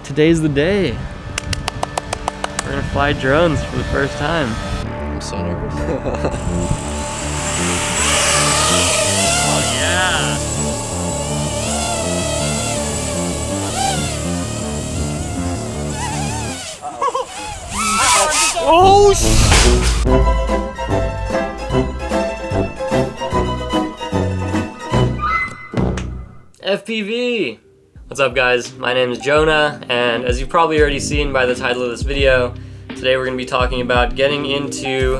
Today's the day. We're gonna fly drones for the first time. I'm so nervous. Oh yeah! Oh FPV! What's up guys, my name is Jonah, and as you've probably already seen by the title of this video, today we're going to be talking about getting into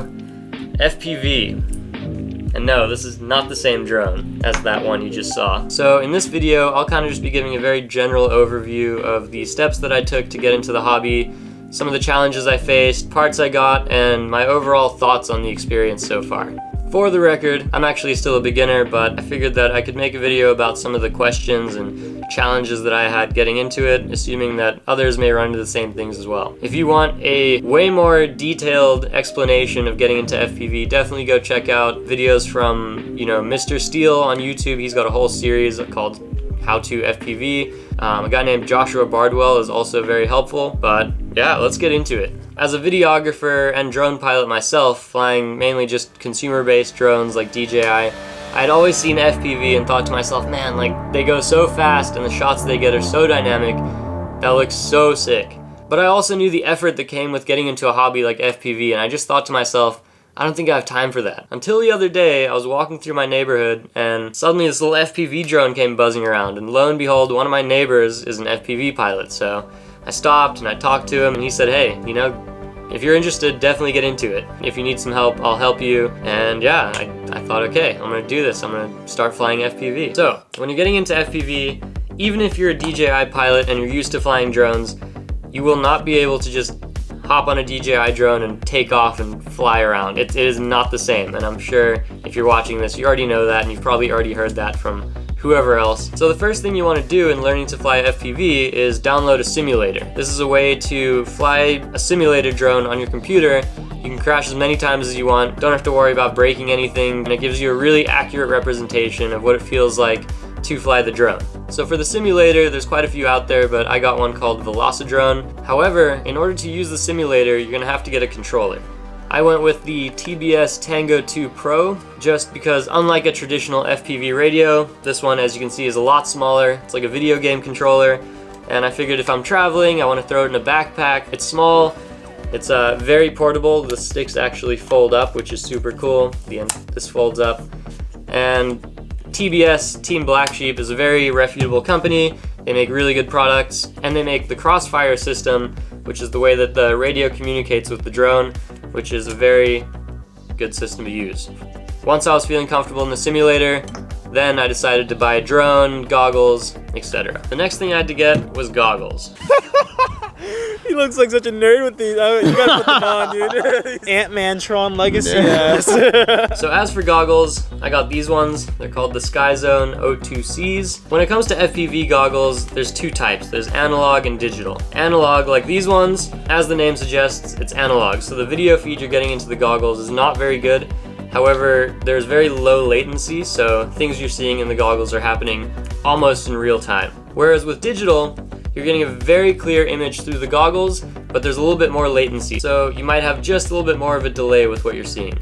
FPV. And no, this is not the same drone as that one you just saw. So in this video, I'll kind of just be giving a very general overview of the steps that I took to get into the hobby, some of the challenges I faced, parts I got, and my overall thoughts on the experience so far. For the record, I'm actually still a beginner, but I figured that I could make a video about some of the questions and challenges that I had getting into it, assuming that others may run into the same things as well. If you want a way more detailed explanation of getting into FPV, definitely go check out videos from, Mr. Steele on YouTube. He's got a whole series called How to FPV. A guy named Joshua Bardwell is also very helpful, but yeah, let's get into it. As a videographer and drone pilot myself, flying mainly just consumer-based drones like DJI, I'd always seen FPV and thought to myself, man, like they go so fast and the shots they get are so dynamic, that looks so sick. But I also knew the effort that came with getting into a hobby like FPV, and I just thought to myself, I don't think I have time for that. Until the other day, I was walking through my neighborhood and suddenly this little FPV drone came buzzing around, and lo and behold, one of my neighbors is an FPV pilot. So I stopped and I talked to him and he said, hey, if you're interested, definitely get into it. If you need some help, I'll help you. And yeah, I thought, okay, I'm gonna do this. I'm gonna start flying FPV. So when you're getting into FPV, even if you're a DJI pilot and you're used to flying drones, you will not be able to just hop on a DJI drone and take off and fly around. It is not the same, and I'm sure if you're watching this, you already know that, and you've probably already heard that from whoever else. So the first thing you want to do in learning to fly FPV is download a simulator. This is a way to fly a simulated drone on your computer. You can crash as many times as you want, don't have to worry about breaking anything, and it gives you a really accurate representation of what it feels like to fly the drone. So for the simulator, there's quite a few out there, but I got one called Velocidrone. However, in order to use the simulator, you're gonna have to get a controller. I went with the TBS Tango 2 Pro, just because unlike a traditional FPV radio, this one, as you can see, is a lot smaller. It's like a video game controller, and I figured if I'm traveling, I want to throw it in a backpack. It's small, it's very portable. The sticks actually fold up, which is super cool. This folds up, and TBS, Team Black Sheep, is a very reputable company. They make really good products, and they make the Crossfire system, which is the way that the radio communicates with the drone, which is a very good system to use. Once I was feeling comfortable in the simulator, then I decided to buy a drone, goggles, etc. The next thing I had to get was goggles. He looks like such a nerd with these. You gotta put them on, dude. Ant-Man Tron Legacy ass. So as for goggles, I got these ones. They're called the Skyzone O2Cs. When it comes to FPV goggles, there's two types. There's analog and digital. Analog, like these ones, as the name suggests, it's analog. So the video feed you're getting into the goggles is not very good. However, there's very low latency, so things you're seeing in the goggles are happening almost in real time. Whereas with digital, you're getting a very clear image through the goggles, but there's a little bit more latency, so you might have just a little bit more of a delay with what you're seeing.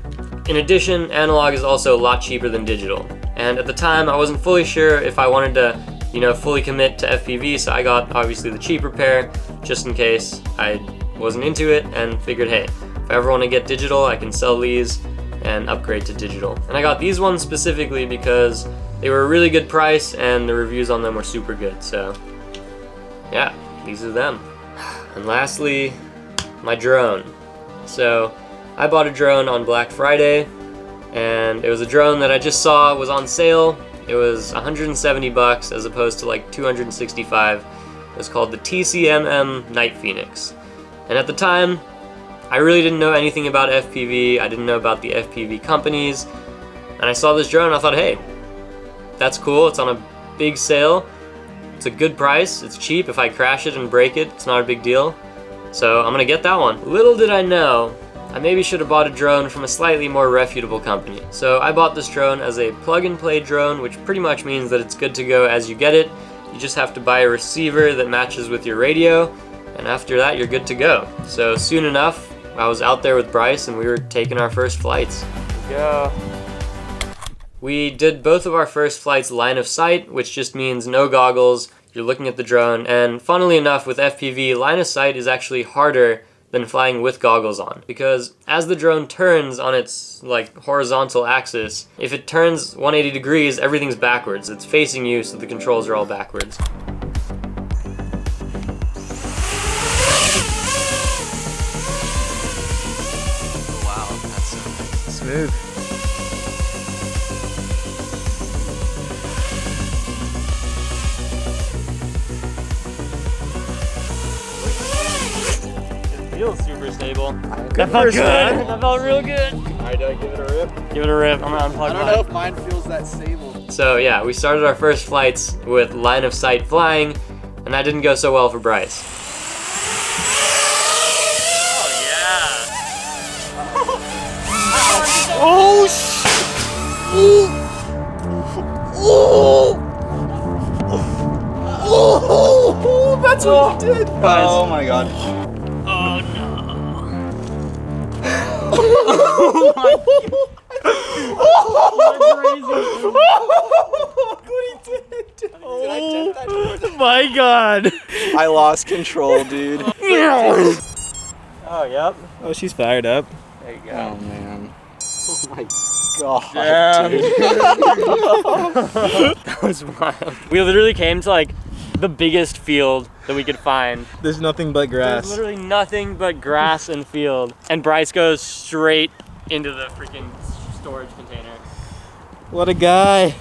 In addition, analog is also a lot cheaper than digital. And at the time, I wasn't fully sure if I wanted to, fully commit to FPV, so I got obviously the cheaper pair, just in case I wasn't into it, and figured, hey, if I ever want to get digital, I can sell these and upgrade to digital. And I got these ones specifically because they were a really good price and the reviews on them were super good, so yeah, these are them. And lastly, my drone. So I bought a drone on Black Friday, and it was a drone that I just saw was on sale. It was 170 bucks as opposed to like 265. It was called the TCMM Night Phoenix. And at the time, I really didn't know anything about FPV. I didn't know about the FPV companies. And I saw this drone and I thought, hey, that's cool. It's on a big sale. It's a good price. It's cheap. If I crash it and break it, it's not a big deal. So I'm gonna get that one. Little did I know, I maybe should have bought a drone from a slightly more reputable company. So I bought this drone as a plug-and-play drone, which pretty much means that it's good to go as you get it. You just have to buy a receiver that matches with your radio, and after that you're good to go. So soon enough, I was out there with Brice and we were taking our first flights. Here we go. We did both of our first flights line of sight, which just means no goggles, you're looking at the drone, and funnily enough with FPV, line of sight is actually harder than flying with goggles on, because as the drone turns on its like horizontal axis, if it turns 180 degrees, everything's backwards. It's facing you, so the controls are all backwards. Wow, that's so Smooth. Feels super stable. That felt good. That felt real good. Alright, do I give it a rip? Give it a rip. I'm gonna unplug I don't know if mine feels that stable. So yeah, we started our first flights with line of sight flying, and that didn't go so well for Brice. Oh yeah! Oh shit! Oh, that's what you did. Oh my god. Oh no! Oh my god! I lost control, dude. Oh yep. Oh, she's fired up. There you go. Oh man. Oh my god. Damn. Dude. That was wild. We literally came to like the biggest field that we could find. There's nothing but grass. There's literally nothing but grass and field. And Brice goes straight into the freaking storage container. What a guy.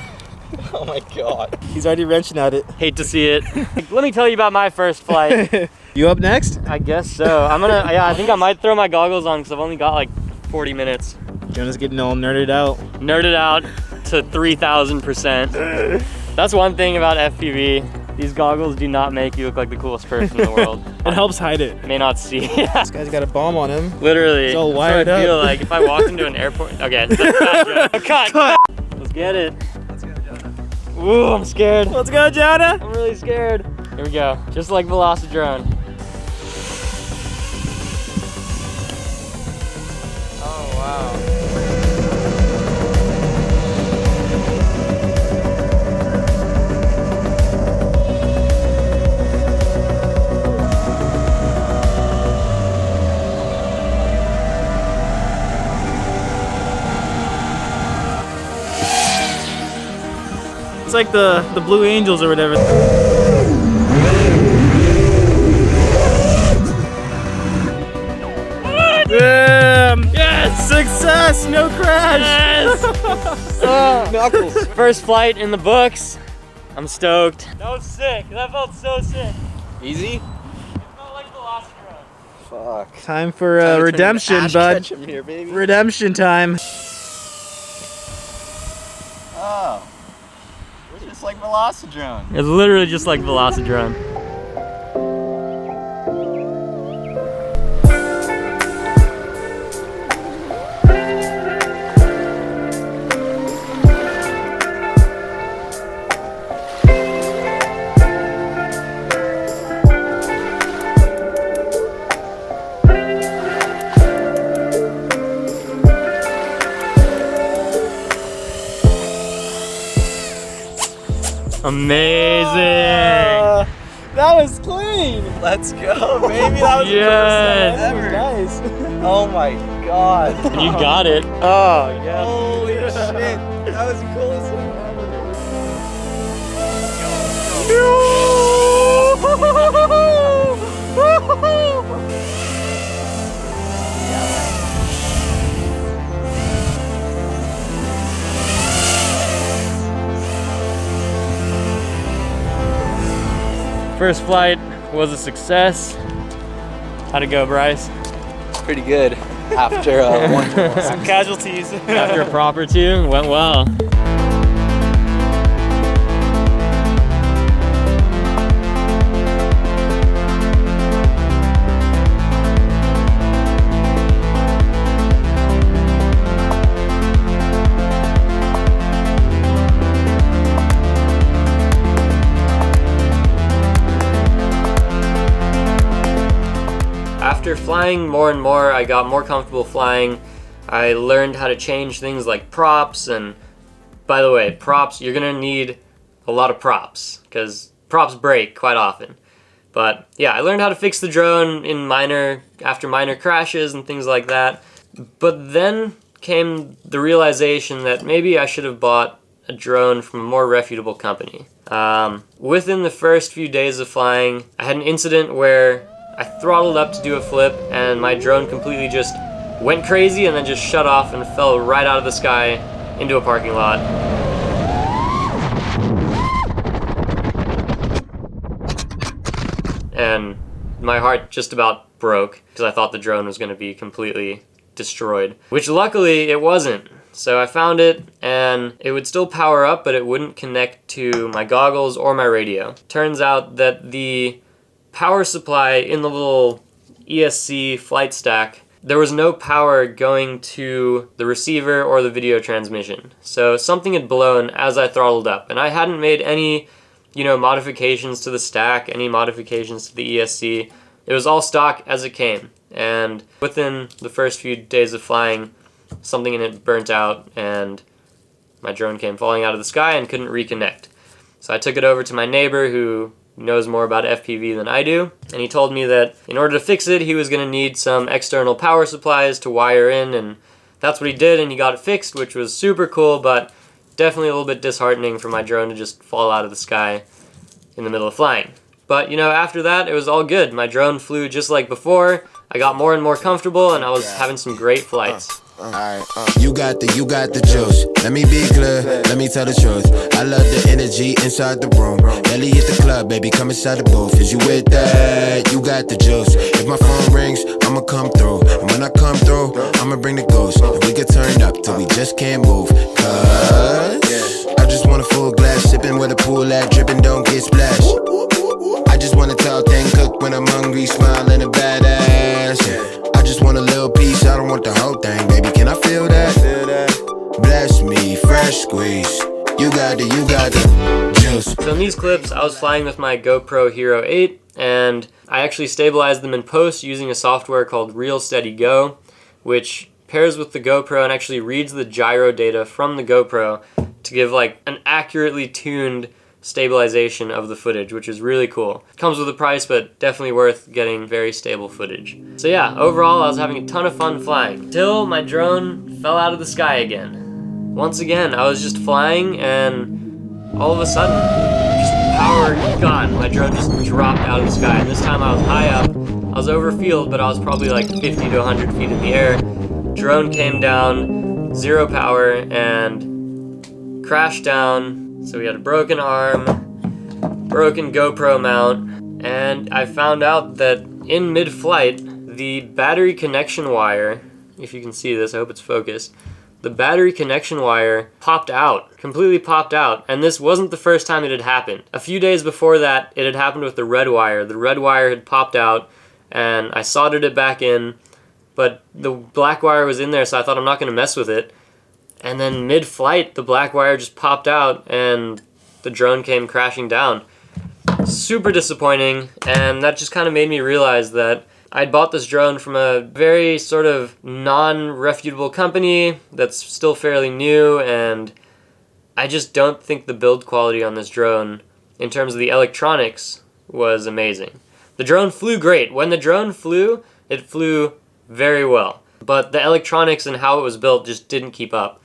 Oh my god. He's already wrenching at it. Hate to see it. Let me tell you about my first flight. You up next? I guess so. I think I might throw my goggles on because I've only got like 40 minutes. Jonah's getting all nerded out. Nerded out to 3,000%. That's one thing about FPV. These goggles do not make you look like the coolest person in the world. It helps hide it. May not see. This guy's got a bomb on him. Literally. It's all That's what wired I feel up. like if I walked into an airport. Okay. That's a bad joke. Cut. Let's get it. Let's go, Jonah. Ooh, I'm scared. Let's go, Jonah. I'm really scared. Here we go. Just like Velocidrone. Oh, wow. It's like the Blue Angels or whatever. Damn! Yes! Success! No crash! Yes! Knuckles. First flight in the books. I'm stoked. That was sick. That felt so sick. Easy? It felt like Velocidrone. Fuck. Time for Time to turn redemption, into Ash bud. Ketchum here, baby. Redemption time. Oh. We're just like Velocidrone. It's literally just like Velocidrone. Amazing! That was clean. Let's go, baby. That was Yes. the first time ever. Nice. Oh my god. You got it. Oh, yeah. Holy shit. That was the coolest thing First flight was a success. How'd it go, Brice? Pretty good. After one. Some casualties. After a prop or two, went well. after flying more and more, I got more comfortable flying. I learned how to change things like props, and by the way, props, you're gonna need a lot of props because props break quite often. But yeah, I learned how to fix the drone after minor crashes and things like that. But then came the realization that maybe I should have bought a drone from a more reputable company. Within the first few days of flying, I had an incident where I throttled up to do a flip and my drone completely just went crazy and then just shut off and fell right out of the sky into a parking lot. And my heart just about broke because I thought the drone was going to be completely destroyed, which luckily it wasn't. So I found it and it would still power up, but it wouldn't connect to my goggles or my radio. Turns out that the power supply in the little ESC flight stack, there was no power going to the receiver or the video transmission. So something had blown as I throttled up, and I hadn't made any, modifications to the stack, any modifications to the ESC. It was all stock as it came. And within the first few days of flying, something in it burnt out and my drone came falling out of the sky and couldn't reconnect. So I took it over to my neighbor who knows more about FPV than I do, and he told me that in order to fix it, he was going to need some external power supplies to wire in, and that's what he did, and he got it fixed, which was super cool, but definitely a little bit disheartening for my drone to just fall out of the sky in the middle of flying. But, after that, it was all good. My drone flew just like before. I got more and more comfortable, and I was having some great flights. You got the juice. Let me be clear, let me tell the truth. I love the energy inside the room. Ellie hit the club, baby, come inside the booth. Is you with that? You got the juice. If my phone rings, I'ma come through. And when I come through, I'ma bring the ghost. And we get turned up till we just can't move. Cause I just want a full glass, sipping where the pool at, dripping, don't get splashed. I just want a tall thing cooked when I'm hungry, smiling a badass. I just want a little piece, I don't want the whole thing, baby, can I feel that? Bless me, fresh squeeze. You got the juice. So in these clips, I was flying with my GoPro Hero 8, and I actually stabilized them in post using a software called Real Steady Go, which pairs with the GoPro and actually reads the gyro data from the GoPro to give like an accurately tuned stabilization of the footage, which is really cool. Comes with a price, but definitely worth getting very stable footage. So yeah, overall I was having a ton of fun flying, till my drone fell out of the sky again. Once again, I was just flying and all of a sudden, just power gone. My drone just dropped out of the sky, and this time I was high up. I was over field, but I was probably like 50 to 100 feet in the air. Drone came down, zero power, and crashed down. So we had a broken arm, broken GoPro mount, and I found out that in mid-flight, the battery connection wire, if you can see this, I hope it's focused, the battery connection wire popped out, completely popped out, and this wasn't the first time it had happened. A few days before that, it had happened with the red wire. The red wire had popped out, and I soldered it back in, but the black wire was in there, so I thought I'm not going to mess with it. And then mid-flight, the black wire just popped out and the drone came crashing down. Super disappointing, and that just kind of made me realize that I'd bought this drone from a very sort of non-reputable company that's still fairly new, and I just don't think the build quality on this drone, in terms of the electronics, was amazing. The drone flew great. When the drone flew, it flew very well. But the electronics and how it was built just didn't keep up.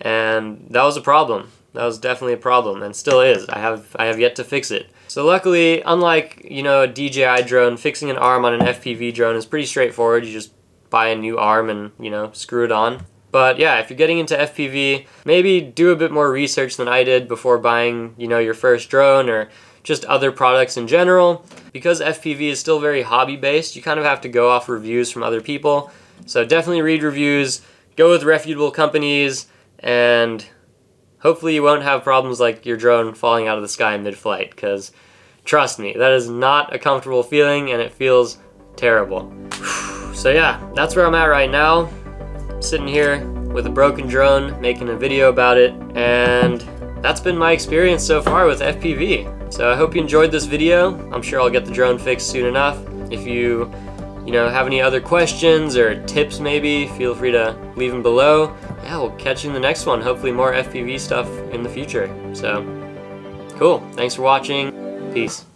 And that was a problem. That was definitely a problem, and still is. I have yet to fix it. So luckily, unlike, a DJI drone, fixing an arm on an FPV drone is pretty straightforward. You just buy a new arm and, screw it on. But yeah, if you're getting into FPV, maybe do a bit more research than I did before buying, your first drone or just other products in general. Because FPV is still very hobby-based, you kind of have to go off reviews from other people. So definitely read reviews, go with reputable companies, and hopefully you won't have problems like your drone falling out of the sky mid-flight, because trust me, that is not a comfortable feeling and it feels terrible. So yeah, that's where I'm at right now. I'm sitting here with a broken drone, making a video about it, and that's been my experience so far with FPV. So I hope you enjoyed this video. I'm sure I'll get the drone fixed soon enough. If you you know, have any other questions or tips maybe, feel free to leave them below. Yeah, we'll catch you in the next one. Hopefully more FPV stuff in the future. So, cool. Thanks for watching. Peace.